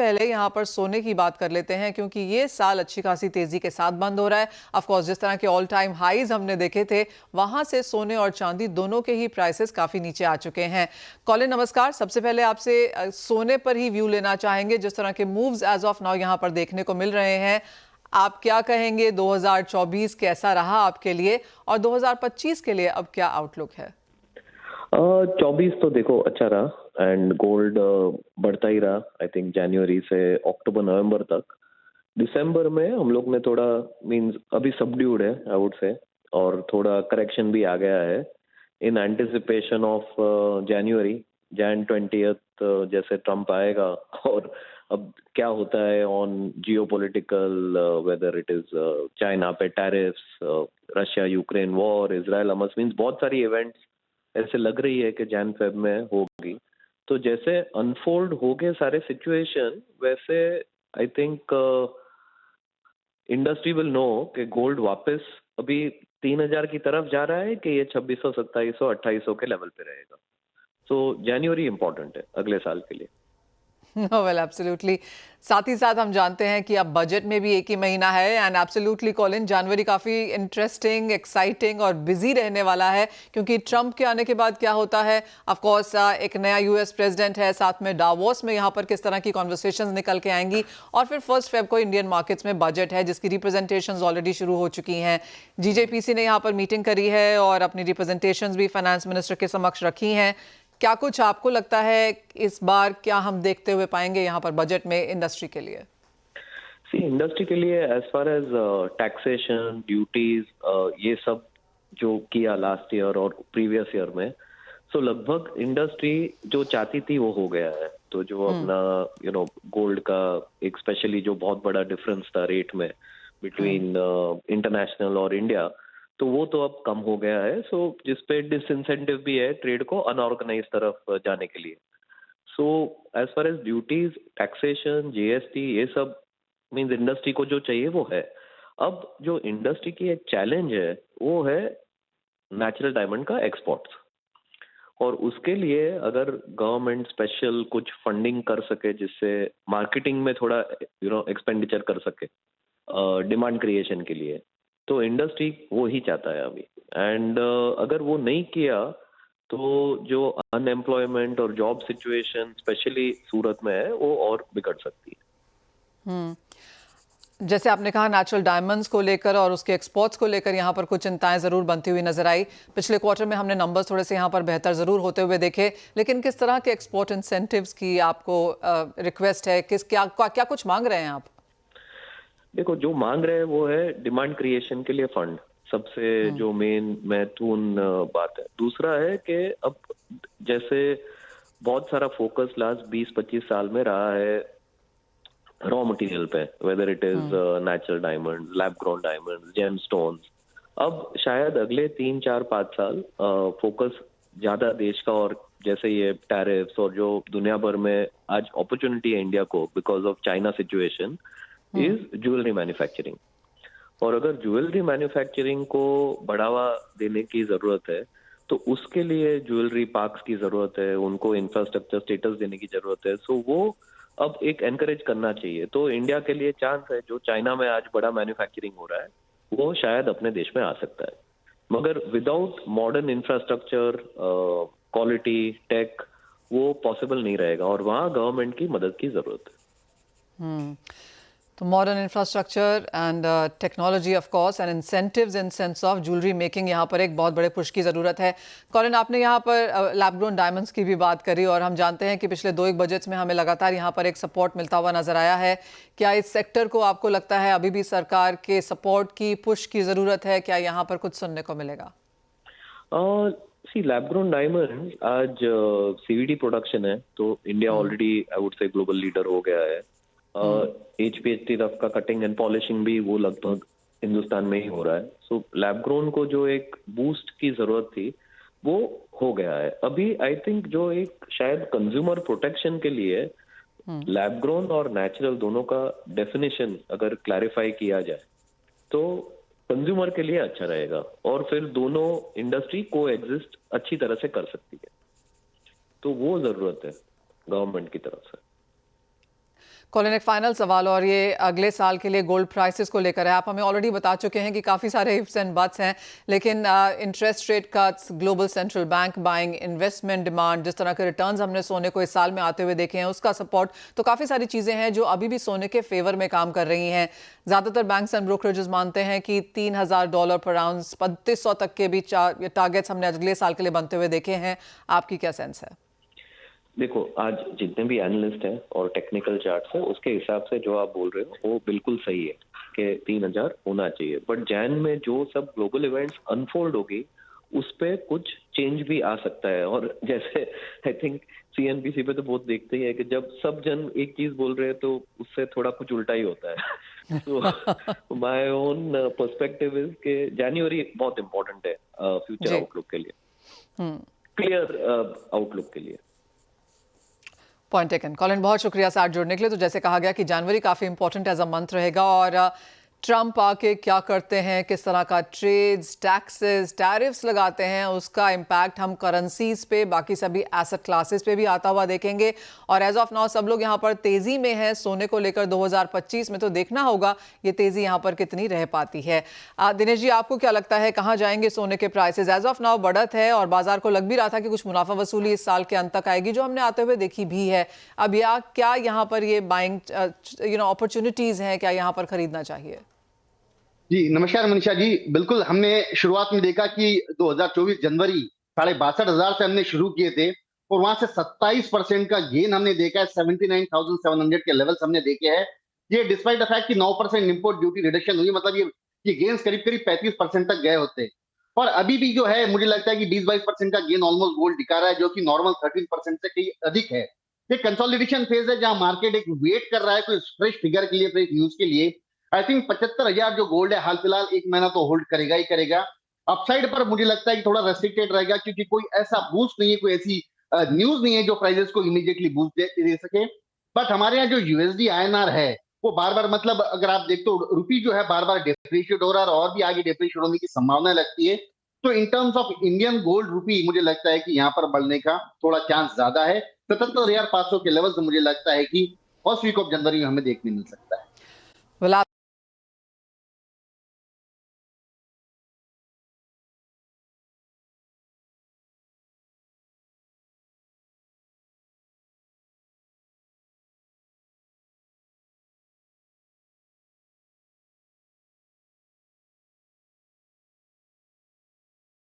पहले यहाँ पर सोने की बात कर लेते हैं, क्योंकि ये साल अच्छी खासी तेजी के साथ बंद हो रहा है। ऑफ कोर्स जिस तरह के ऑल टाइम हाईज हमने देखे थे, वहां से सोने और चांदी दोनों के ही प्राइसेस काफी नीचे आ चुके हैं। कॉलिन नमस्कार, सबसे पहले आपसे सोने पर ही व्यू लेना चाहेंगे। जिस तरह के मूव्स एज ऑफ नाउ यहाँ पर देखने को मिल रहे हैं, आप क्या कहेंगे? 2024 कैसा रहा आपके लिए और 2025 के लिए अब क्या आउटलुक है? 24 तो देखो अच्छा रहा एंड गोल्ड बढ़ता ही रहा। आई थिंक जनवरी से अक्टूबर नवंबर तक। दिसंबर में हम लोग ने थोड़ा मींस अभी सबड्यूड है आई वुड से, और थोड़ा करेक्शन भी आ गया है in anticipation of January Jan 20th जैसे ट्रम्प आएगा। और अब क्या होता है on geopolitical, whether it is China पे tariffs, Russia Ukraine war, Israel Hamas, means बहुत सारी इवेंट्स ऐसे लग रही है कि जैन फेब में होगी। तो जैसे अनफोल्ड हो गए सारे सिचुएशन, वैसे I think industry will know कि गोल्ड वापस अभी 3000 की तरफ जा रहा है कि ये 2600 2700 2800 के लेवल पे रहेगा। सो जनवरी इंपॉर्टेंट है अगले साल के लिए। Well absolutely. साथ ही साथ हम जानते हैं कि अब बजट में भी एक ही महीना है एंड एब्सोल्युटली कॉलिन, जनवरी काफ़ी इंटरेस्टिंग, एक्साइटिंग और बिजी रहने वाला है, क्योंकि ट्रंप के आने के बाद क्या होता है। ऑफ कोर्स एक नया यूएस प्रेसिडेंट है, साथ में डावोस में यहाँ पर किस तरह की कॉन्वर्सेशंस निकल के आएंगी, और फिर 1 फेब को इंडियन मार्केट्स में बजट है जिसकी रिप्रेजेंटेशंस ऑलरेडी शुरू हो चुकी हैं। जीजेपीसी ने यहाँ पर मीटिंग करी है और अपनी रिप्रेजेंटेशंस भी फाइनेंस मिनिस्टर के समक्ष रखी हैं। क्या कुछ आपको लगता है इस बार क्या हम देखते हुए पाएंगे यहाँ पर बजट में इंडस्ट्री के लिए? सी इंडस्ट्री के लिए as far as taxation duties ये सब जो किया लास्ट ईयर और प्रीवियस ईयर में, सो लगभग इंडस्ट्री जो चाहती थी वो हो गया है। तो जो अपना गोल्ड का एक स्पेशली जो बहुत बड़ा डिफरेंस था रेट में बिटवीन इंटरनेशनल और इंडिया, तो वो तो अब कम हो गया है। सो जिसपे डिसइंसेंटिव भी है ट्रेड को अनऑर्गेनाइज तरफ जाने के लिए। So as far as duties, taxation, GST, ये सब मींस इंडस्ट्री को जो चाहिए वो है। अब जो इंडस्ट्री की एक चैलेंज है वो है नेचुरल डायमंड का एक्सपोर्ट्स, और उसके लिए अगर गवर्नमेंट स्पेशल कुछ फंडिंग कर सके जिससे मार्केटिंग में थोड़ा एक्सपेंडिचर कर सके डिमांड क्रिएशन के लिए, तो इंडस्ट्री वो ही चाहता है अभी। एंड अगर वो नहीं किया तो जो अनएम्प्लॉयमेंट और जॉब सिचुएशन स्पेशली सूरत में है वो और बिगड़ सकती है। जैसे आपने कहा नेचुरल डायमंड्स को लेकर और उसके एक्सपोर्ट्स को लेकर यहाँ पर कुछ चिंताएं जरूर बनती हुई नजर आई। पिछले क्वार्टर में हमने नंबर्स थोड़े से यहाँ पर बेहतर जरूर होते हुए देखे, लेकिन किस तरह के एक्सपोर्ट इंसेंटिव्स की आपको रिक्वेस्ट है? क्या कुछ मांग रहे हैं आप? देखो, जो मांग रहे हैं वो है डिमांड क्रिएशन के लिए फंड, सबसे जो मेन महत्वपूर्ण बात है। दूसरा है कि अब जैसे बहुत सारा फोकस लास्ट 20-25 साल में रहा है रॉ मटेरियल पे, whether it is natural diamond, lab grown diamond, gemstones. अब शायद अगले 3-4-5 साल फोकस ज्यादा देश का, और जैसे ये टैरिफ्स और जो दुनिया भर में आज अपॉर्चुनिटी है इंडिया को because of China situation, is jewellery manufacturing. और अगर ज्वेलरी मैन्युफैक्चरिंग को बढ़ावा देने की जरूरत है तो उसके लिए ज्वेलरी पार्क्स की जरूरत है, उनको इंफ्रास्ट्रक्चर स्टेटस देने की जरूरत है। सो वो अब एक एनकरेज करना चाहिए। तो इंडिया के लिए चांस है, जो चाइना में आज बड़ा मैन्युफैक्चरिंग हो रहा है वो शायद अपने देश में आ सकता है, मगर without modern infrastructure, quality, tech, वो पॉसिबल नहीं रहेगा, और वहाँ गवर्नमेंट की मदद की जरूरत है। तो modern infrastructure and technology of course and incentives in sense of jewellery making, यहाँ पर एक बहुत बड़े पुश की ज़रूरत है। कॉलिन, आपने यहाँ पर लैब ग्रोन डायमंड्स की भी बात करी, और हम जानते हैं कि पिछले 2-1 बजट्स में हमें लगातार यहाँ पर एक सपोर्ट मिलता हुआ नजर आया है। क्या इस सेक्टर को आपको लगता है अभी भी सरकार के सपोर्ट की, पुश की ज़रूरत है? क्या यहाँ पर कुछ सुनने को मिलेगा? लैब ग्रोन डायमंड आज सीवीडी प्रोडक्शन है, तो India already I would say global leader हो गया है। HPHT रफ का कटिंग एंड पॉलिशिंग भी वो लगभग हिंदुस्तान में ही हो रहा है। सो लैब ग्रोन को जो एक बूस्ट की जरूरत थी वो हो गया है। अभी आई थिंक जो एक शायद कंज्यूमर प्रोटेक्शन के लिए लैब ग्रोन और नेचुरल दोनों का डेफिनेशन अगर क्लैरिफाई किया जाए तो कंज्यूमर के लिए अच्छा रहेगा, और फिर दोनों इंडस्ट्री को एग्जिस्ट अच्छी तरह से कर सकती है। तो वो जरूरत है गवर्नमेंट की तरफ से। कॉलिन, एक फाइनल सवाल और ये अगले साल के लिए गोल्ड प्राइसेस को लेकर है। आप हमें ऑलरेडी बता चुके हैं कि काफ़ी सारे इफ्स एंड बट्स हैं, लेकिन interest rate cuts, global central bank buying, investment demand, जिस तरह के रिटर्न्स हमने सोने को इस साल में आते हुए देखे हैं, उसका सपोर्ट, तो काफ़ी सारी चीज़ें हैं जो अभी भी सोने के फेवर में काम कर रही हैं। ज़्यादातर बैंक्स एंड ब्रोकरेजेस मानते हैं कि $3,000 पर आउंस, 3500 तक के भी टारगेट्स हमने अगले साल के लिए बनते हुए देखे हैं। आपकी क्या सेंस है? देखो, आज जितने भी एनालिस्ट हैं और टेक्निकल चार्ट्स हैं, उसके हिसाब से जो आप बोल रहे हो वो बिल्कुल सही है कि 3,000 होना चाहिए। बट जैन में जो सब ग्लोबल इवेंट्स अनफोल्ड होगी उस पे कुछ चेंज भी आ सकता है। और जैसे आई थिंक सीएनबीसी पे तो बहुत देखते ही है कि जब सब जन एक चीज बोल रहे हैं तो उससे थोड़ा कुछ उल्टा ही होता है। तो माय ओन पर्सपेक्टिव इज कि जनवरी बहुत इंपॉर्टेंट है फ्यूचर आउटलुक के लिए, क्लियर आउटलुक के लिए। Point taken. कॉलिन, बहुत शुक्रिया साथ जुड़ने के लिए। तो जैसे कहा गया कि जनवरी काफ़ी इंपॉर्टेंट एज अ मंथ रहेगा, और ट्रम्प आके क्या करते हैं, किस तरह का ट्रेड्स, टैक्सेस, टैरिफ्स लगाते हैं, उसका इम्पैक्ट हम करेंसीज पे, बाकी सभी एसेट क्लासेस पे भी आता हुआ देखेंगे। और एज ऑफ नाउ सब लोग यहाँ पर तेज़ी में हैं सोने को लेकर 2025 में, तो देखना होगा ये तेज़ी यहाँ पर कितनी रह पाती है। दिनेश जी, आपको क्या लगता है कहाँ जाएंगे सोने के प्राइसेस? एज ऑफ नाउ बढ़त है और बाजार को लग भी रहा था कि कुछ मुनाफा वसूली इस साल के अंत तक आएगी, जो हमने आते हुए देखी भी है। अब क्या यहाँ पर ये बाइंग अपॉर्चुनिटीज़ हैं, क्या यहाँ पर खरीदना चाहिए? जी नमस्कार मनीषा जी। बिल्कुल, हमने शुरुआत में देखा कि 2024 जनवरी 62,500 से हमने शुरू किए थे और वहां से 27% का गेन हमने देखा है। 79,700 के लेवल्स हमने देखे हैं। ये डिस्पाइट द फैक्ट कि 9% इंपोर्ट ड्यूटी रिडक्शन हुई, मतलब ये गेन्स करीब करीब 35% तक गए होते। और अभी भी जो है मुझे लगता है कि 20-22% का गेन ऑलमोस्ट गोल्ड दिखा रहा है, जो कि नॉर्मल 13% से कहीं अधिक है। ये कंसोलिडेशन फेज है जहां मार्केट एक वेट कर रहा है कोई फ्रेश फिगर के लिए, फ्रेश न्यूज के लिए। आई थिंक 75,000 जो गोल्ड है हाल फिलहाल एक महीना तो होल्ड करेगा ही करेगा। अपसाइड पर मुझे लगता है कि थोड़ा रेस्ट्रिक्टेड रहेगा, क्योंकि कोई ऐसा बूस्ट नहीं है, कोई ऐसी न्यूज नहीं है जो प्राइसेस को इमीडिएटली बूस्ट दे सके। बट हमारे यहाँ जो यूएसडी आईएनआर है वो बार बार, मतलब अगर आप देखते हो, रुपी जो है बार बार डिप्रिशिएट हो रहा है और भी आगे डिप्रिशिएट होने की संभावना लगती है। तो in terms of Indian gold rupee मुझे लगता है कि यहाँ पर बढ़ने का थोड़ा चांस ज्यादा है। 77,500 के लेवल से मुझे लगता है कि फर्स्ट वीक ऑफ जनवरी में हमें देखने मिल सकता है।